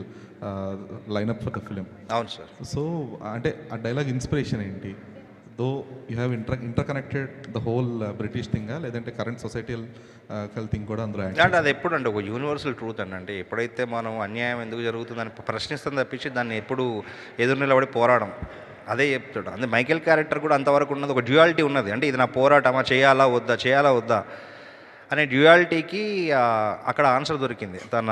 lineup for the film. అవును sir. So అంటే ఆ డైలాగ్ ఇన్స్పిరేషన్ ఏంటి? Though you have ఇంటర్కనెక్టెడ్ the whole British థింగా లేదంటే కరెంట్ సొసైటల్ థింగ్ కూడా అందులో? అంటే అది ఎప్పుడు అంటే ఒక యూనివర్సల్ ట్రూత్ అండి. అంటే ఎప్పుడైతే మనం అన్యాయం ఎందుకు జరుగుతుందని ప్రశ్నిస్తాం తప్పించి దాన్ని ఎప్పుడు ఎదురు నిలబడి పోరాడం, అదే చెప్తాడు. అంటే మైకేల్ క్యారెక్టర్ కూడా అంతవరకు ఉన్నది, ఒక డ్యూయాలిటీ ఉన్నది. అంటే ఇది నా పోరాటమా, చేయాలా వద్దా అనే డ్యూయాలిటీకి అక్కడ ఆన్సర్ దొరికింది తన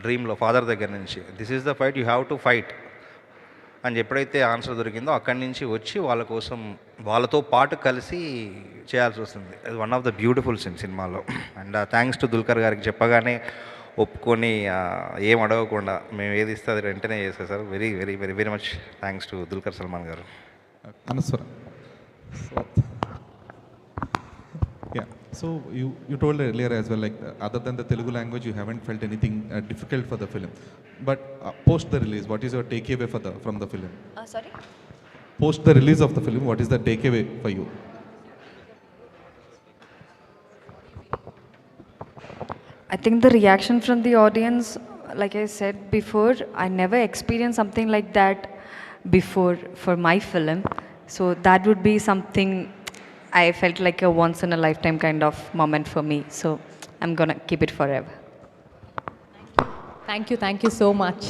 డ్రీమ్లో ఫాదర్ దగ్గర నుంచి. This is the fight, you have to fight అని ఎప్పుడైతే ఆన్సర్ దొరికిందో అక్కడి నుంచి వచ్చి వాళ్ళ కోసం వాళ్ళతో పాటు కలిసి చేయాల్సి వస్తుంది. అది one of the beautiful scene సినిమాలో. అండ్ థ్యాంక్స్ టు దుల్కర్ గారికి, చెప్పగానే ఒప్పుకొని ఏం అడగకుండా మేము ఏది ఇస్తే అది వెంటనే చేసేసారు. Very very very very much thanks to Dulquer Salmaan garu. Anaswara, yeah, so you told earlier as well, like other than the Telugu language you haven't felt anything difficult for the film, but post the release what is your takeaway from the film? Sorry, post the release of the film what is the takeaway for you? I think the reaction from the audience, like I said before, I never experienced something like that before for my film. So that would be something I felt like a once in a lifetime kind of moment for me. So I'm gonna keep it forever. Thank you so much.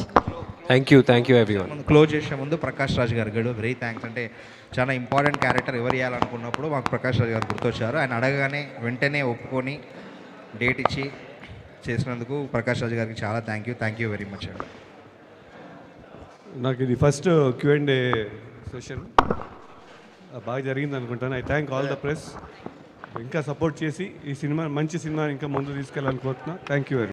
Thank you everyone. Close చేసే ముందు ప్రకాష్ రాజ్ గారు very thanks. అంటే చాలా important character ఎవరు చేయాలనుకున్నప్పుడు మాకు ప్రకాష్ రాజ్ గారు గుర్తొచ్చారు. ఆయన అడగగానే వెంటనే ఒప్పుకొని డేట్ ఇచ్చి చేసినందుకు ప్రకాష్ రాజ్ గారికి చాలా థ్యాంక్ యూ వెరీ మచ్ అండి. నాకు ఇది ఫస్ట్ Q&A సెషన్ బాగా జరిగింది అనుకుంటాను. I thank all the press. ఇంకా సపోర్ట్ చేసి ఈ సినిమా మంచి సినిమా ఇంకా ముందు తీసుకెళ్ళాలనుకుంటున్నా. Thank you very